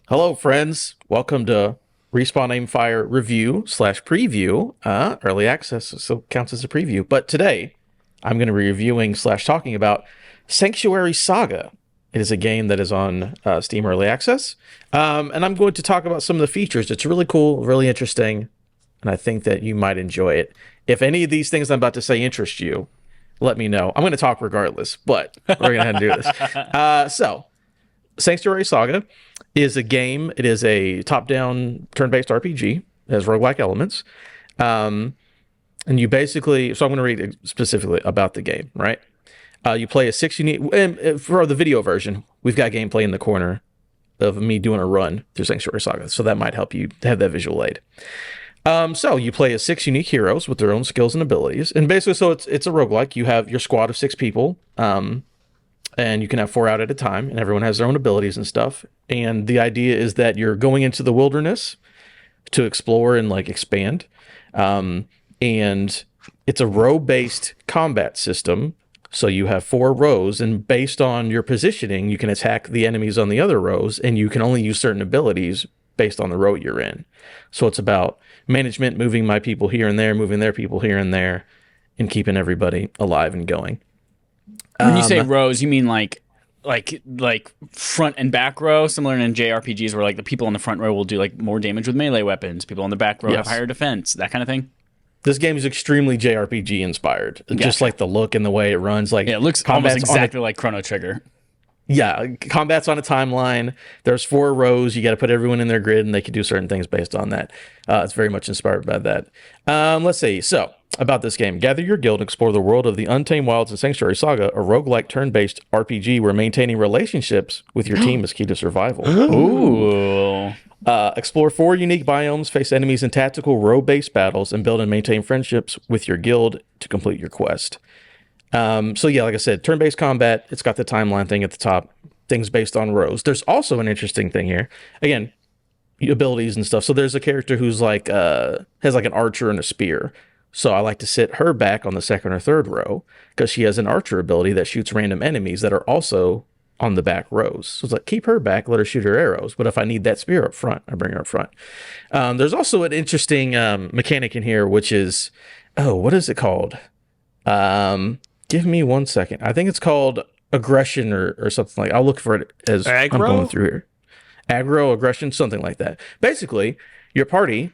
Hello, friends. Welcome to Respawn Aimfire review / preview. Early access, so counts as a preview. But today, I'm going to be reviewing / talking about Sanctuary Saga. It is a game that is on Steam Early Access. And I'm going to talk about some of the features. It's really cool, really interesting, and I think that you might enjoy it. If any of these things I'm about to say interest you, let me know. I'm going to talk regardless, but we're going to do this. So, Sanctuary Saga is a game. It is a top-down turn-based RPG. It has roguelike elements. And you basically... So I'm going to read specifically about the game, right? You play a 6 unique... And for the video version, we've got gameplay in the corner of me doing a run through Sanctuary Saga, so that might help you have that visual aid. So you play as 6 unique heroes with their own skills and abilities. And basically, so it's a roguelike. You have your squad of 6 people, and you can have 4 out at a time, and everyone has their own abilities and stuff. And the idea is that you're going into the wilderness to explore and expand. And it's a row-based combat system. So you have 4 rows, and based on your positioning, you can attack the enemies on the other rows, and you can only use certain abilities based on the row you're in. So it's about management, moving my people here and there, moving their people here and there, and keeping everybody alive and going. When you say rows, you mean like front and back row, similar in JRPGs where the people on the front row will do more damage with melee weapons, people on the back row have higher defense, that kind of thing? This game is extremely JRPG inspired. Gotcha. Just like the look and the way it runs. It looks almost exactly like Chrono Trigger. Yeah, combat's on a timeline. There's 4 rows. You got to put everyone in their grid, and they can do certain things based on that. It's very much inspired by that. Let's see. So, about this game. Gather your guild and explore the world of the Untamed Wilds and Sanctuary Saga, a roguelike turn-based RPG where maintaining relationships with your team is key to survival. Ooh. Explore 4 unique biomes, face enemies in tactical row-based battles, and build and maintain friendships with your guild to complete your quest. So yeah, like I said, turn-based combat. It's got the timeline thing at the top. Things based on rows. There's also an interesting thing here. Again, abilities and stuff. So there's a character who's has an archer and a spear. So I like to sit her back on the 2nd or 3rd row because she has an archer ability that shoots random enemies that are also on the back rows. So it's keep her back, let her shoot her arrows. But if I need that spear up front, I bring her up front. There's also an interesting mechanic in here, which is, what is it called? Give me 1 second. I think it's called aggression or something I'll look for it as aggro? I'm going through here. Aggro, aggression, something like that. Basically, your party,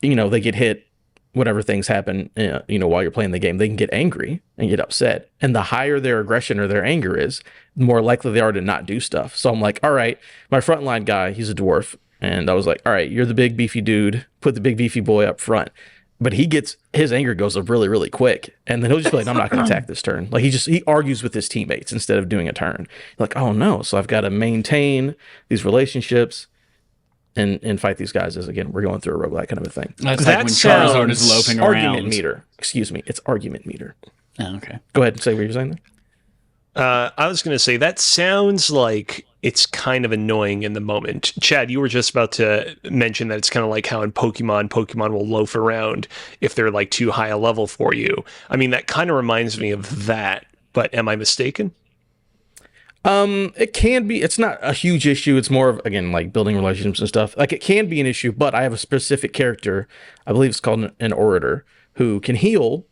they get hit. Whatever things happen, while you're playing the game, they can get angry and get upset. And the higher their aggression or their anger is, the more likely they are to not do stuff. So I'm all right, my frontline guy, he's a dwarf. And I was all right, you're the big beefy dude. Put the big beefy boy up front. But his anger goes up really, really quick. And then he'll just be I'm not going to attack this turn. He argues with his teammates instead of doing a turn. Oh no, so I've got to maintain these relationships and fight these guys as, again, we're going through a roguelike kind of a thing. That's when Charizard is loping around. Argument meter. Excuse me. It's argument meter. Oh, okay. Go ahead and say what you're saying there. I was going to say, that sounds like it's kind of annoying in the moment. Chad, you were just about to mention that it's kind of like how in Pokemon will loaf around if they're too high a level for you. I mean, that kind of reminds me of that, but am I mistaken? It can be. It's not a huge issue. It's more of, again, building relationships and stuff. It can be an issue, but I have a specific character, I believe it's called an orator, who can heal,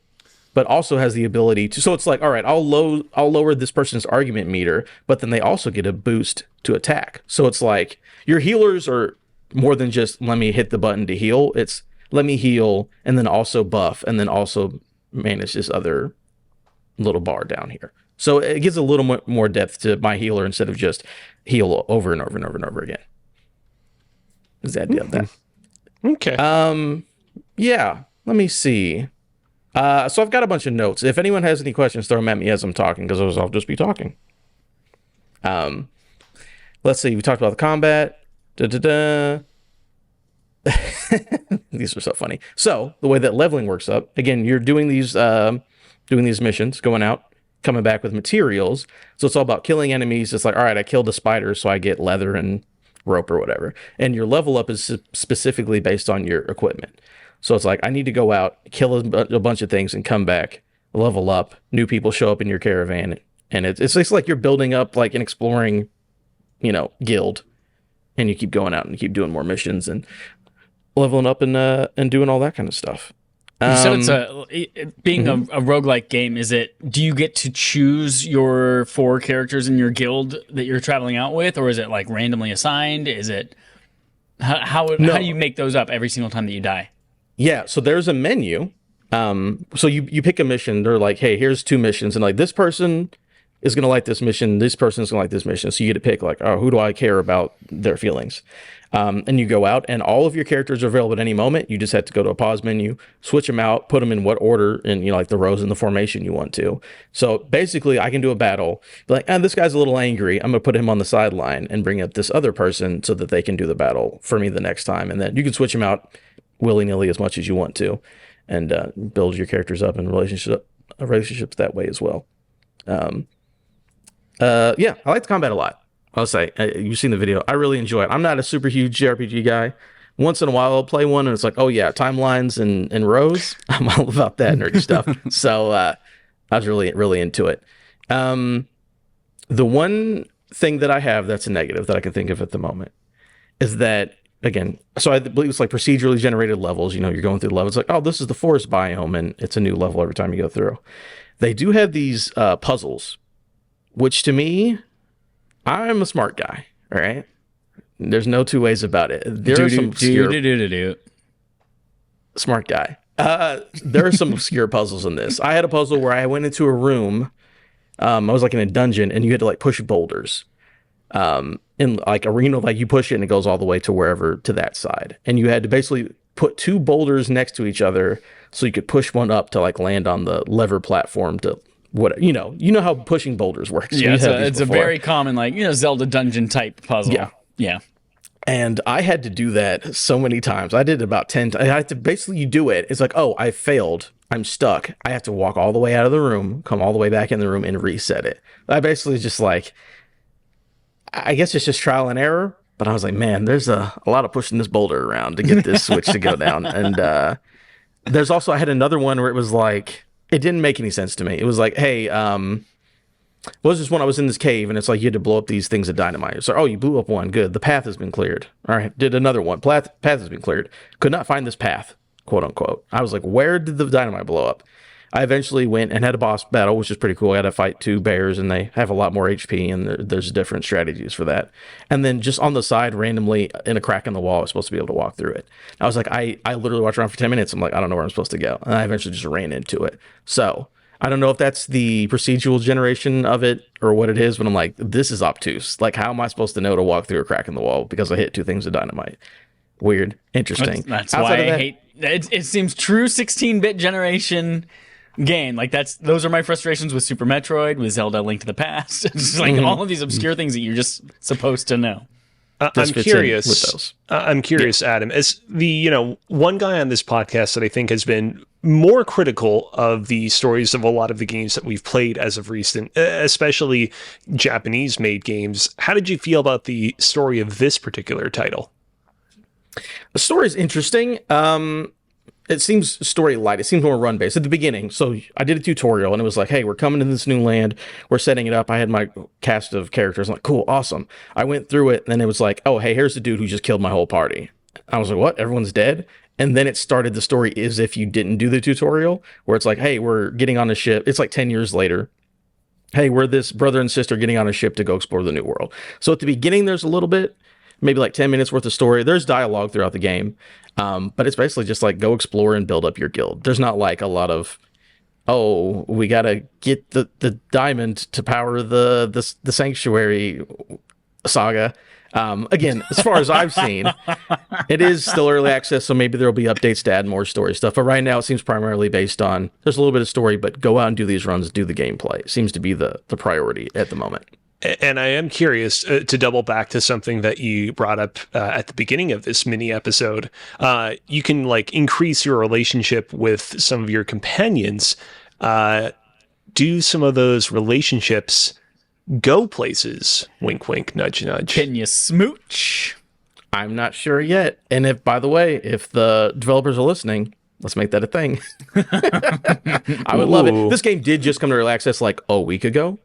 but also has the ability to. So it's all right, I'll lower this person's argument meter, but then they also get a boost to attack. So it's your healers are more than just let me hit the button to heal. It's let me heal and then also buff and then also manage this other little bar down here. So it gives a little more depth to my healer instead of just heal over and over and over and over again. Is that that? Okay. Yeah. Let me see. So I've got a bunch of notes. If anyone has any questions, throw them at me as I'm talking, because I'll just be talking. Let's see. We talked about the combat. These are so funny. So the way that leveling works up, again, you're doing these missions, going out, coming back with materials. So it's all about killing enemies. It's all right, I killed a spider, so I get leather and rope or whatever. And your level up is specifically based on your equipment. So it's like, I need to go out, kill a bunch of things, and come back, level up. New people show up in your caravan, and it's like you're building up like an exploring, guild, and you keep going out and keep doing more missions and leveling up and doing all that kind of stuff. You said it's being a roguelike game. Do you get to choose your 4 characters in your guild that you're traveling out with, or is it like randomly assigned? Is it how do you make those up every single time that you die? Yeah, so there's a menu. So you pick a mission. They're like, hey, here's 2 missions, and like this person is gonna like this mission. This person is gonna like this mission. So you get to pick like, oh, who do I care about their feelings? And you go out, and all of your characters are available at any moment. You just have to go to a pause menu, switch them out, put them in what order, and like the rows in the formation you want to. So basically, I can do a battle, be like, this guy's a little angry. I'm gonna put him on the sideline and bring up this other person so that they can do the battle for me the next time. And then you can switch them out willy-nilly as much as you want to, and build your characters up in relationships that way as well. Yeah, I like the combat a lot. I'll say, you've seen the video. I really enjoy it. I'm not a super huge JRPG guy. Once in a while, I'll play one, and it's like, oh yeah, timelines and rows. I'm all about that nerdy stuff. So I was really, really into it. The one thing that I have that's a negative that I can think of at the moment is that, again, so I believe it's like procedurally generated levels. You're going through the levels, like, oh, this is the forest biome, and it's a new level every time you go through. They do have these puzzles, which to me, I'm a smart guy, all right? There's no 2 ways about it. There are some obscure... Smart guy. There are some obscure puzzles in this. I had a puzzle where I went into a room. I was like in a dungeon, and you had to like push boulders. In like arena, like you push it and it goes all the way to wherever, to that side. And you had to basically put 2 boulders next to each other so you could push one up to like land on the lever platform to... What you know how pushing boulders works. Yeah, it's a very common Zelda dungeon type puzzle. Yeah. And I had to do that so many times. I did it about 10 times. I had to basically, you do it. It's like, oh, I failed. I'm stuck. I have to walk all the way out of the room, come all the way back in the room, and reset it. I basically just like, I guess it's just trial and error. But I was like, man, there's a lot of pushing this boulder around to get this switch to go down. And there's also, I had another one where it was like, it didn't make any sense to me. It was like, hey, was this one? I was in this cave, and it's like you had to blow up these things of dynamite. So, oh, you blew up one. Good. The path has been cleared. All right. Did another one. Path has been cleared. Could not find this path, quote unquote. I was like, where did the dynamite blow up? I eventually went and had a boss battle, which is pretty cool. I had to fight 2 bears, and they have a lot more HP, and there's different strategies for that. And then just on the side, randomly, in a crack in the wall, I was supposed to be able to walk through it. I was like, I literally watched around for 10 minutes. I'm like, I don't know where I'm supposed to go. And I eventually just ran into it. So I don't know if that's the procedural generation of it or what it is, but I'm like, this is obtuse. Like, how am I supposed to know to walk through a crack in the wall because I hit 2 things of dynamite? Weird. Interesting. That's why I hate it. It seems true 16-bit generation game. Like those are my frustrations with Super Metroid, with Zelda Link to the Past. It's just like all of these obscure things that you're just supposed to know. I'm curious. Adam, as the one guy on this podcast that I think has been more critical of the stories of a lot of the games that we've played as of recent, especially Japanese-made games. How did you feel about the story of this particular title? The story is interesting. It seems story light. It seems more run based at the beginning. So I did a tutorial, and it was like, hey, we're coming to this new land. We're setting it up. I had my cast of characters. I'm like, cool, awesome. I went through it, and then it was like, oh, hey, here's the dude who just killed my whole party. I was like, what? Everyone's dead? And then it started the story as if you didn't do the tutorial, where it's like, hey, we're getting on a ship. It's like 10 years later. Hey, we're this brother and sister getting on a ship to go explore the new world. So at the beginning, there's a little bit, maybe like 10 minutes worth of story. There's dialogue throughout the game. But it's basically just like go explore and build up your guild. There's not like a lot of, oh, we got to get the diamond to power the Sanctuary Saga. Again, as far as I've seen, it is still early access, so maybe there'll be updates to add more story stuff. But right now, it seems primarily based on, there's a little bit of story, but go out and do these runs, do the gameplay. It seems to be the priority at the moment. And I am curious to double back to something that you brought up at the beginning of this mini episode. You can like increase your relationship with some of your companions. Do some of those relationships go places? Wink, wink, nudge, nudge. Can you smooch? I'm not sure yet. And if, by the way, if the developers are listening, let's make that a thing. I would love it. This game did just come to early access like a week ago.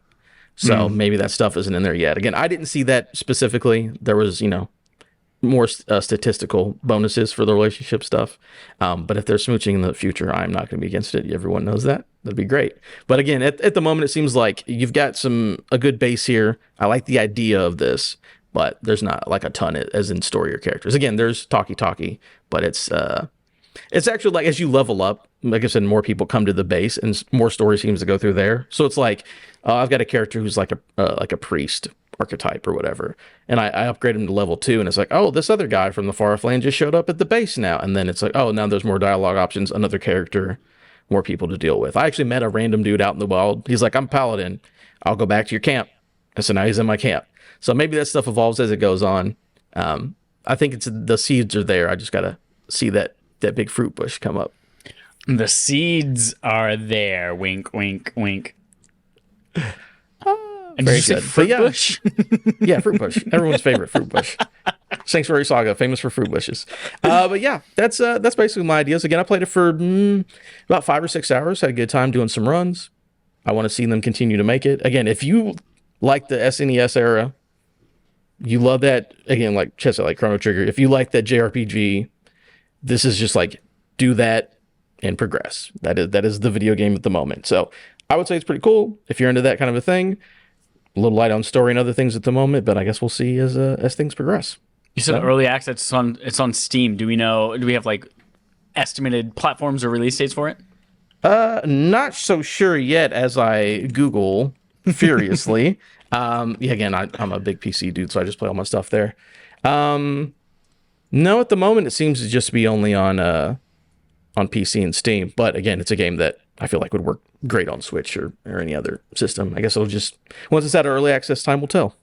So maybe that stuff isn't in there yet. Again, I didn't see that specifically. There was, more statistical bonuses for the relationship stuff. But if they're smooching in the future, I'm not going to be against it. Everyone knows that. That'd be great. But again, at the moment, it seems like you've got a good base here. I like the idea of this, but there's not like a ton as in story or characters. Again, there's talkie, but it's actually like as you level up, like I said, more people come to the base and more story seems to go through there. So it's like, I've got a character who's like a priest archetype or whatever, and I upgrade him to level 2, and it's like, oh, this other guy from the far off land just showed up at the base now, and then it's like, oh, now there's more dialogue options, another character, more people to deal with. I actually met a random dude out in the wild. He's like, I'm paladin, I'll go back to your camp, and so now he's in my camp. So maybe that stuff evolves as it goes on. I think the seeds are there. I just gotta see that big fruit bush come up. The seeds are there. Wink, wink, wink. And Very did you good. say fruit bush? Yeah, fruit bush. Everyone's favorite fruit bush. Sanctuary Saga, famous for fruit bushes. But yeah, that's basically my ideas. Again, I played it for about 5 or 6 hours. Had a good time doing some runs. I want to see them continue to make it. Again, if you like the SNES era, you love that. Again, like Chess, like Chrono Trigger. If you like that JRPG, this is just like do that and progress. That is the video game at the moment. So I would say it's pretty cool if you're into that kind of a thing. A little light on story and other things at the moment, but I guess we'll see as things progress. You said early access. It's on Steam. Do we have like estimated platforms or release dates for it? Not so sure yet as I Google furiously. Again, I'm a big PC dude, so I just play all my stuff there. No, at the moment it seems to just be only on PC and Steam. But again, it's a game that I feel like would work great on Switch or any other system. I guess it'll just, once it's at early access, time will tell.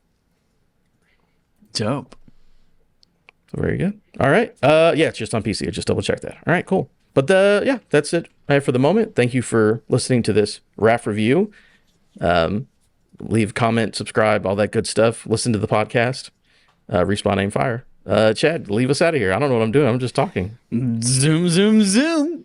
Dope. So very good. All right. Yeah, it's just on PC. I just double checked that. All right, cool. But yeah, that's it for the moment. Thank you for listening to this RAF review. Leave, comment, subscribe, all that good stuff. Listen to the podcast. Respawn, aim, fire. Chad, leave us out of here. I don't know what I'm doing. I'm just talking. Zoom, zoom, zoom.